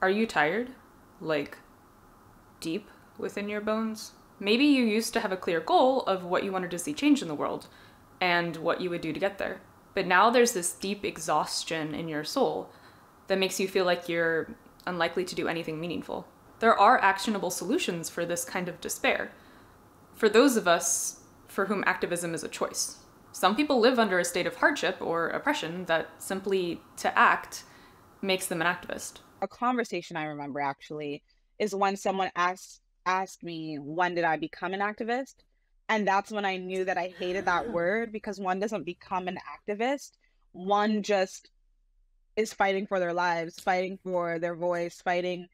Are you tired? Like, deep within your bones? Maybe you used to have a clear goal of what you wanted to see change in the world, and what you would do to get there. But now there's this deep exhaustion in your soul that makes you feel like you're unlikely to do anything meaningful. There are actionable solutions for this kind of despair, for those of us for whom activism is a choice. Some people live under a state of hardship or oppression that simply to act makes them an activist. A conversation I remember actually is when someone asked me, when did I become an activist? And that's when I knew that I hated that word, because one doesn't become an activist. One just is fighting for their lives, fighting for their voice, fighting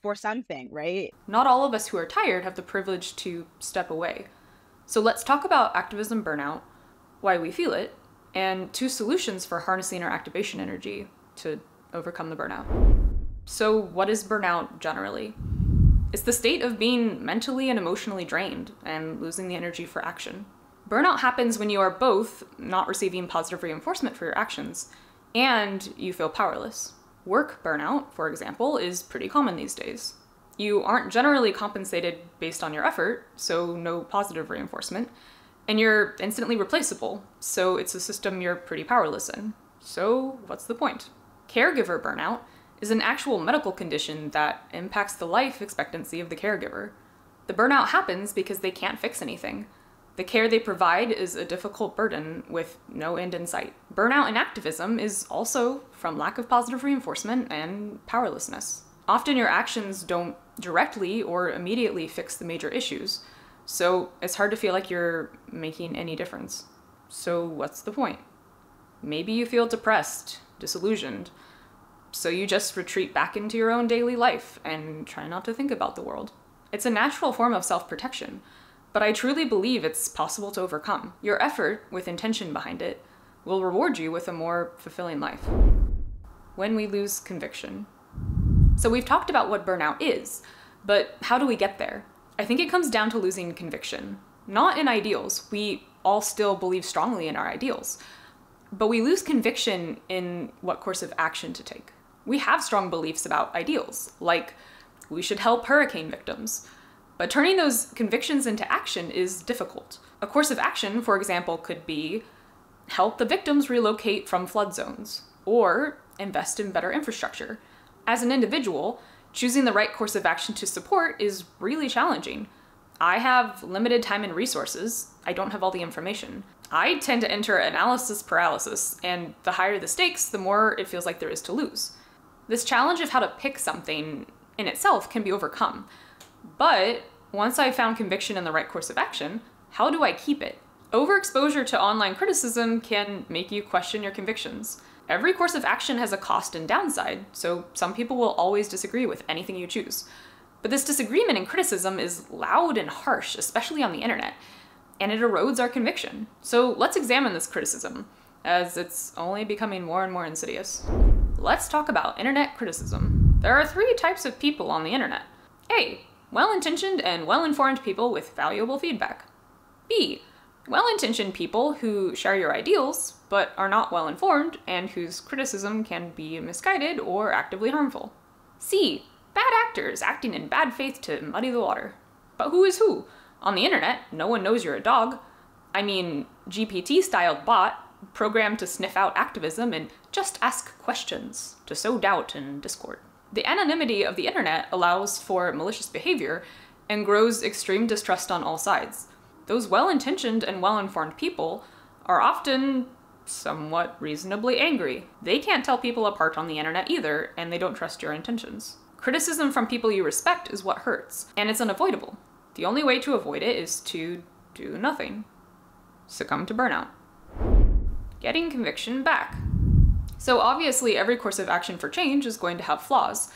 for something, right? Not all of us who are tired have the privilege to step away. So let's talk about activism burnout, why we feel it, and 2 solutions for harnessing our activation energy to overcome the burnout. So what is burnout generally? It's the state of being mentally and emotionally drained and losing the energy for action. Burnout happens when you are both not receiving positive reinforcement for your actions and you feel powerless. Work burnout, for example, is pretty common these days. You aren't generally compensated based on your effort, so no positive reinforcement, and you're instantly replaceable, so it's a system you're pretty powerless in. So what's the point? Caregiver burnout is an actual medical condition that impacts the life expectancy of the caregiver. The burnout happens because they can't fix anything. The care they provide is a difficult burden with no end in sight. Burnout in activism is also from lack of positive reinforcement and powerlessness. Often your actions don't directly or immediately fix the major issues, so it's hard to feel like you're making any difference. So what's the point? Maybe you feel depressed, disillusioned, so you just retreat back into your own daily life and try not to think about the world. It's a natural form of self-protection, but I truly believe it's possible to overcome. Your effort, with intention behind it, will reward you with a more fulfilling life. When we lose conviction. So we've talked about what burnout is, but how do we get there? I think it comes down to losing conviction. Not in ideals. We all still believe strongly in our ideals, but we lose conviction in what course of action to take. We have strong beliefs about ideals, like we should help hurricane victims, but turning those convictions into action is difficult. A course of action, for example, could be help the victims relocate from flood zones, or invest in better infrastructure. As an individual, choosing the right course of action to support is really challenging. I have limited time and resources. I don't have all the information. I tend to enter analysis paralysis, and the higher the stakes, the more it feels like there is to lose. This challenge of how to pick something in itself can be overcome. But once I've found conviction in the right course of action, how do I keep it? Overexposure to online criticism can make you question your convictions. Every course of action has a cost and downside, so some people will always disagree with anything you choose. But this disagreement and criticism is loud and harsh, especially on the internet, and it erodes our conviction. So let's examine this criticism, as it's only becoming more and more insidious. Let's talk about internet criticism. There are 3 types of people on the internet. A. Well-intentioned and well-informed people with valuable feedback. B. Well-intentioned people who share your ideals, but are not well-informed and whose criticism can be misguided or actively harmful. C. Bad actors acting in bad faith to muddy the water. But who is who? On the internet, no one knows you're a dog. I mean, GPT-styled bot programmed to sniff out activism and just ask questions to sow doubt and discord. The anonymity of the internet allows for malicious behavior and grows extreme distrust on all sides. Those well-intentioned and well-informed people are often somewhat reasonably angry. They can't tell people apart on the internet either, and they don't trust your intentions. Criticism from people you respect is what hurts, and it's unavoidable. The only way to avoid it is to do nothing. Succumb to burnout. Getting conviction back. So obviously every course of action for change is going to have flaws,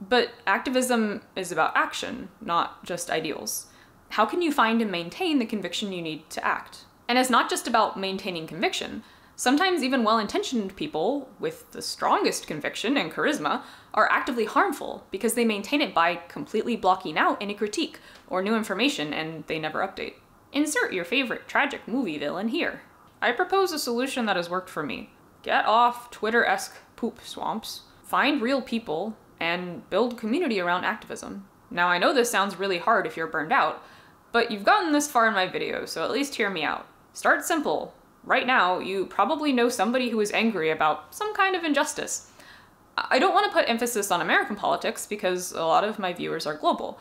but activism is about action, not just ideals. How can you find and maintain the conviction you need to act? And it's not just about maintaining conviction. Sometimes even well-intentioned people with the strongest conviction and charisma are actively harmful because they maintain it by completely blocking out any critique or new information, and they never update. Insert your favorite tragic movie villain here. I propose a solution that has worked for me. Get off Twitter-esque poop swamps, find real people, and build community around activism. Now, I know this sounds really hard if you're burned out, but you've gotten this far in my video, so at least hear me out. Start simple. Right now, you probably know somebody who is angry about some kind of injustice. I don't want to put emphasis on American politics because a lot of my viewers are global,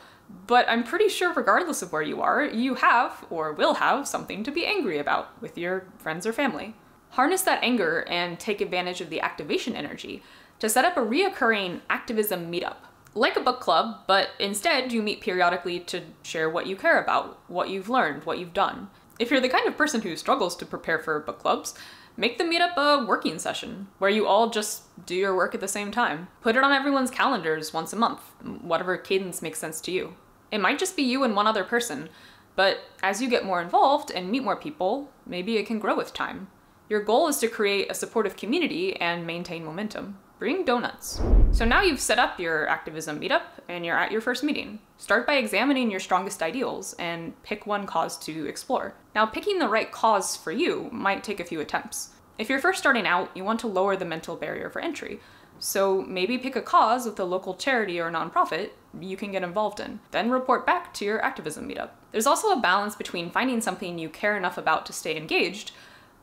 but I'm pretty sure regardless of where you are, you have or will have something to be angry about with your friends or family. Harness that anger and take advantage of the activation energy to set up a reoccurring activism meetup. Like a book club, but instead you meet periodically to share what you care about, what you've learned, what you've done. If you're the kind of person who struggles to prepare for book clubs, make the meetup a working session, where you all just do your work at the same time. Put it on everyone's calendars once a month, whatever cadence makes sense to you. It might just be you and one other person, but as you get more involved and meet more people, maybe it can grow with time. Your goal is to create a supportive community and maintain momentum. Bring donuts. So now you've set up your activism meetup and you're at your first meeting. Start by examining your strongest ideals and pick one cause to explore. Now, picking the right cause for you might take a few attempts. If you're first starting out, you want to lower the mental barrier for entry. So maybe pick a cause with a local charity or nonprofit you can get involved in. Then report back to your activism meetup. There's also a balance between finding something you care enough about to stay engaged,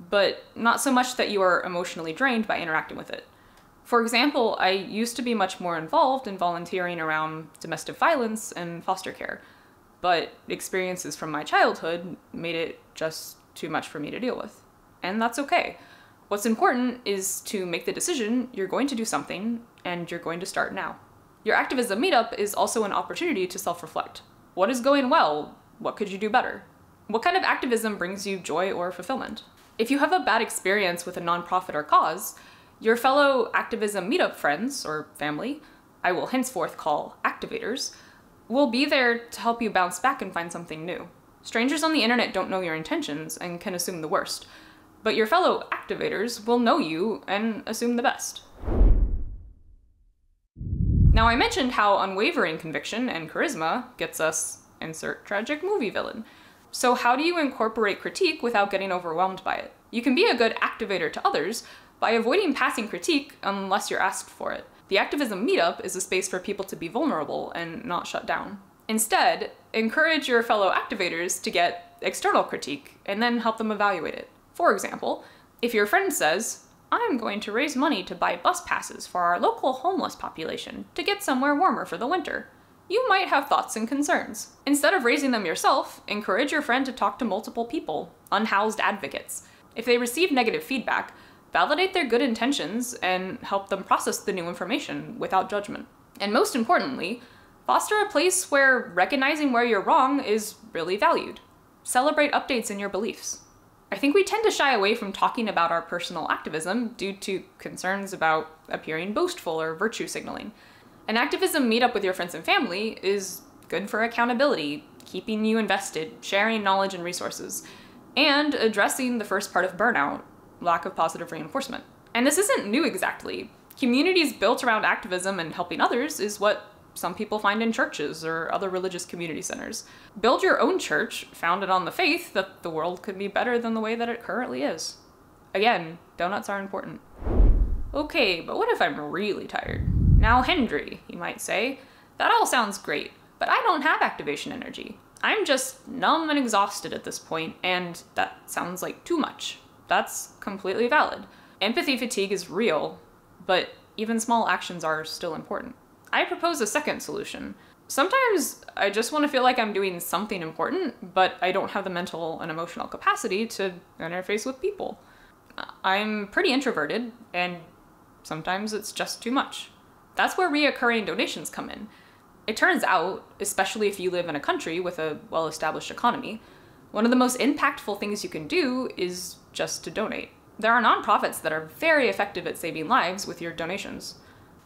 but not so much that you are emotionally drained by interacting with it. For example, I used to be much more involved in volunteering around domestic violence and foster care, but experiences from my childhood made it just too much for me to deal with. And that's okay. What's important is to make the decision you're going to do something, and you're going to start now. Your activism meetup is also an opportunity to self-reflect. What is going well? What could you do better? What kind of activism brings you joy or fulfillment? If you have a bad experience with a nonprofit or cause, your fellow activism meetup friends or family, I will henceforth call activators, will be there to help you bounce back and find something new. Strangers on the internet don't know your intentions and can assume the worst, but your fellow activators will know you and assume the best. Now, I mentioned how unwavering conviction and charisma gets us insert tragic movie villain. So how do you incorporate critique without getting overwhelmed by it? You can be a good activator to others by avoiding passing critique unless you're asked for it. The activism meetup is a space for people to be vulnerable and not shut down. Instead, encourage your fellow activators to get external critique and then help them evaluate it. For example, if your friend says, "I'm going to raise money to buy bus passes for our local homeless population to get somewhere warmer for the winter," you might have thoughts and concerns. Instead of raising them yourself, encourage your friend to talk to multiple people, unhoused advocates. If they receive negative feedback, validate their good intentions and help them process the new information without judgment. And most importantly, foster a place where recognizing where you're wrong is really valued. Celebrate updates in your beliefs. I think we tend to shy away from talking about our personal activism due to concerns about appearing boastful or virtue signaling. An activism meetup with your friends and family is good for accountability, keeping you invested, sharing knowledge and resources, and addressing the first part of burnout, lack of positive reinforcement. And this isn't new exactly. Communities built around activism and helping others is what some people find in churches or other religious community centers. Build your own church founded on the faith that the world could be better than the way that it currently is. Again, donuts are important. Okay, but what if I'm really tired? Now, Hendry, you might say, that all sounds great, but I don't have activation energy. I'm just numb and exhausted at this point, and that sounds like too much. That's completely valid. Empathy fatigue is real, but even small actions are still important. I propose a second solution. Sometimes I just want to feel like I'm doing something important, but I don't have the mental and emotional capacity to interface with people. I'm pretty introverted, and sometimes it's just too much. That's where reoccurring donations come in. It turns out, especially if you live in a country with a well-established economy, one of the most impactful things you can do is just to donate. There are nonprofits that are very effective at saving lives with your donations.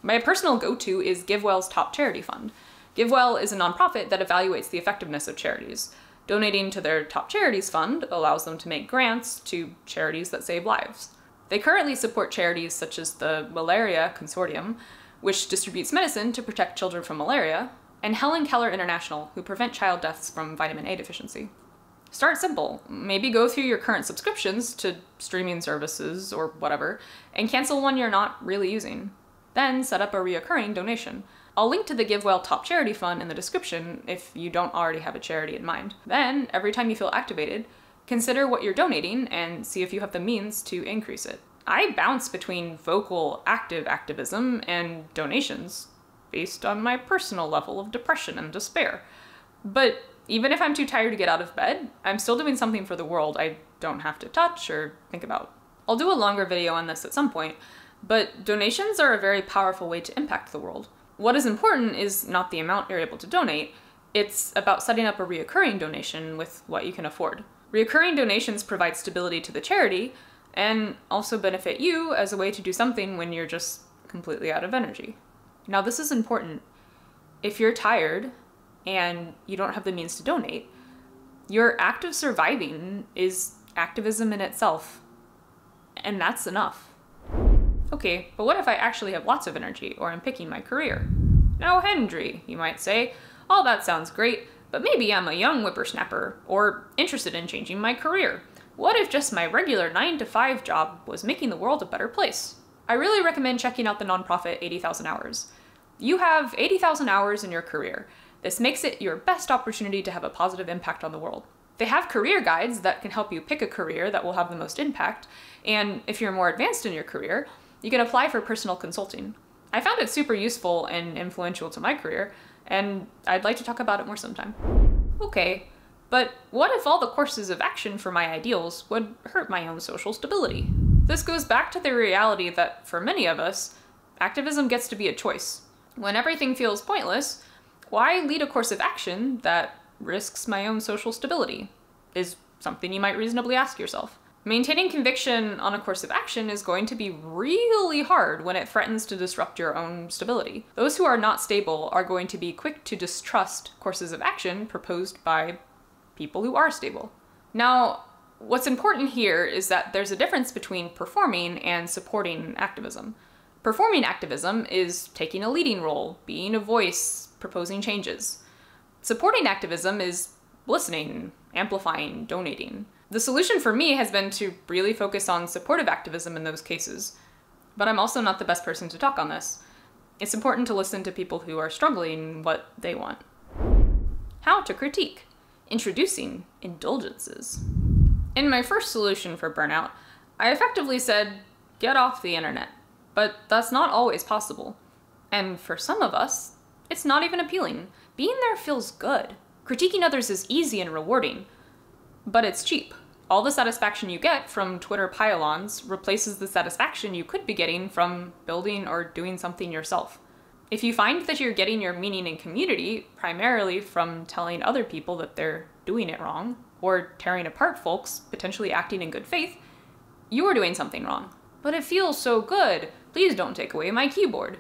My personal go-to is GiveWell's Top Charity Fund. GiveWell is a nonprofit that evaluates the effectiveness of charities. Donating to their Top Charities Fund allows them to make grants to charities that save lives. They currently support charities such as the Malaria Consortium, which distributes medicine to protect children from malaria, and Helen Keller International, who prevent child deaths from vitamin A deficiency. Start simple. Maybe go through your current subscriptions to streaming services or whatever, and cancel one you're not really using. Then set up a reoccurring donation. I'll link to the GiveWell Top Charity Fund in the description if you don't already have a charity in mind. Then, every time you feel activated, consider what you're donating and see if you have the means to increase it. I bounce between vocal, active activism and donations based on my personal level of depression and despair. But even if I'm too tired to get out of bed, I'm still doing something for the world I don't have to touch or think about. I'll do a longer video on this at some point, but donations are a very powerful way to impact the world. What is important is not the amount you're able to donate, it's about setting up a reoccurring donation with what you can afford. Reoccurring donations provide stability to the charity, and also benefit you as a way to do something when you're just completely out of energy. Now, this is important. If you're tired and you don't have the means to donate, your act of surviving is activism in itself, and that's enough. Okay, but what if I actually have lots of energy, or I'm picking my career? Now, Hendry, you might say, all that sounds great, but maybe I'm a young whippersnapper, or interested in changing my career. What if just my regular 9-to-5 job was making the world a better place? I really recommend checking out the nonprofit 80,000 Hours. You have 80,000 hours in your career. This makes it your best opportunity to have a positive impact on the world. They have career guides that can help you pick a career that will have the most impact, and if you're more advanced in your career, you can apply for personal consulting. I found it super useful and influential to my career, and I'd like to talk about it more sometime. Okay. But what if all the courses of action for my ideals would hurt my own social stability? This goes back to the reality that, for many of us, activism gets to be a choice. When everything feels pointless, why lead a course of action that risks my own social stability? Is something you might reasonably ask yourself. Maintaining conviction on a course of action is going to be really hard when it threatens to disrupt your own stability. Those who are not stable are going to be quick to distrust courses of action proposed by people who are stable. Now, what's important here is that there's a difference between performing and supporting activism. Performing activism is taking a leading role, being a voice, proposing changes. Supporting activism is listening, amplifying, donating. The solution for me has been to really focus on supportive activism in those cases, but I'm also not the best person to talk on this. It's important to listen to people who are struggling what they want. How to critique. Introducing indulgences. In my first solution for burnout, I effectively said, get off the internet. But that's not always possible. And for some of us, it's not even appealing. Being there feels good. Critiquing others is easy and rewarding, but it's cheap. All the satisfaction you get from Twitter pile-ons replaces the satisfaction you could be getting from building or doing something yourself. If you find that you're getting your meaning in community primarily from telling other people that they're doing it wrong, or tearing apart folks potentially acting in good faith, you are doing something wrong. But it feels so good. Please don't take away my keyboard.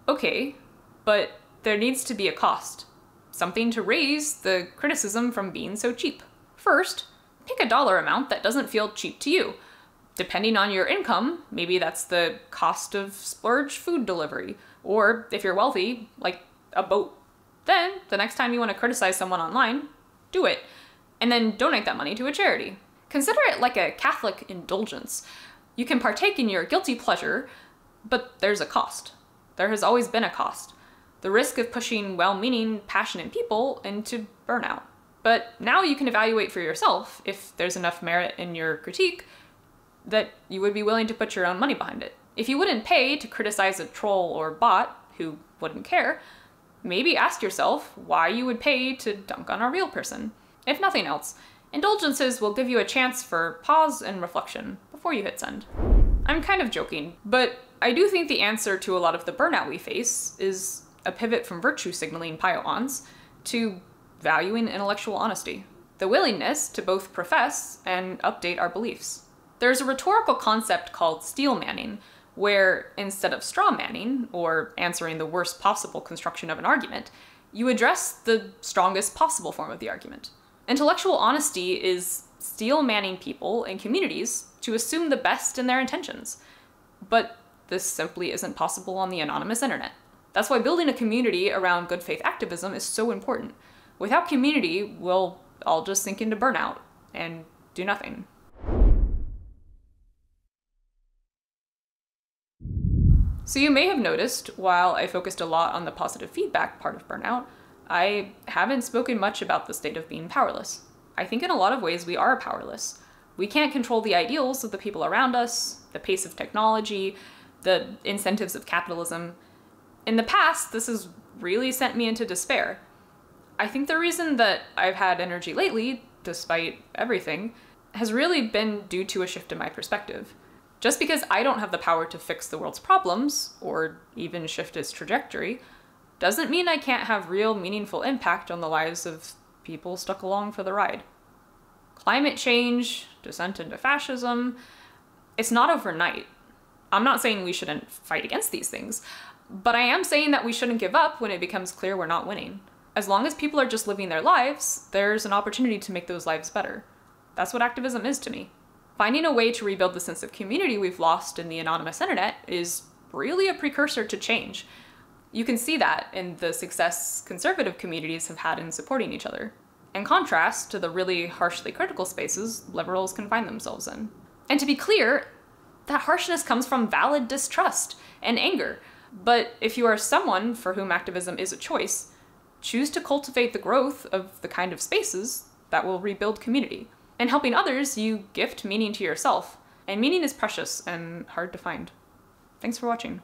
Okay, but there needs to be a cost. Something to raise the criticism from being so cheap. First, pick a dollar amount that doesn't feel cheap to you. Depending on your income, maybe that's the cost of splurge food delivery, or if you're wealthy, like a boat. Then, the next time you want to criticize someone online, do it, and then donate that money to a charity. Consider it like a Catholic indulgence. You can partake in your guilty pleasure, but there's a cost. There has always been a cost. The risk of pushing well-meaning, passionate people into burnout. But now you can evaluate for yourself if there's enough merit in your critique that you would be willing to put your own money behind it. If you wouldn't pay to criticize a troll or bot who wouldn't care, maybe ask yourself why you would pay to dunk on a real person. If nothing else, indulgences will give you a chance for pause and reflection before you hit send. I'm kind of joking, but I do think the answer to a lot of the burnout we face is a pivot from virtue signaling pile-ons to valuing intellectual honesty. The willingness to both profess and update our beliefs. There's a rhetorical concept called steel manning, where instead of straw manning, or answering the worst possible construction of an argument, you address the strongest possible form of the argument. Intellectual honesty is steel manning people and communities to assume the best in their intentions. But this simply isn't possible on the anonymous internet. That's why building a community around good faith activism is so important. Without community, we'll all just sink into burnout and do nothing. So you may have noticed, while I focused a lot on the positive feedback part of burnout, I haven't spoken much about the state of being powerless. I think in a lot of ways we are powerless. We can't control the ideals of the people around us, the pace of technology, the incentives of capitalism. In the past, this has really sent me into despair. I think the reason that I've had energy lately, despite everything, has really been due to a shift in my perspective. Just because I don't have the power to fix the world's problems, or even shift its trajectory, doesn't mean I can't have real meaningful impact on the lives of people stuck along for the ride. Climate change, descent into fascism, it's not overnight. I'm not saying we shouldn't fight against these things, but I am saying that we shouldn't give up when it becomes clear we're not winning. As long as people are just living their lives, there's an opportunity to make those lives better. That's what activism is to me. Finding a way to rebuild the sense of community we've lost in the anonymous internet is really a precursor to change. You can see that in the success conservative communities have had in supporting each other, in contrast to the really harshly critical spaces liberals can find themselves in. And to be clear, that harshness comes from valid distrust and anger. But if you are someone for whom activism is a choice, choose to cultivate the growth of the kind of spaces that will rebuild community. In helping others, you gift meaning to yourself, and meaning is precious and hard to find. Thanks for watching.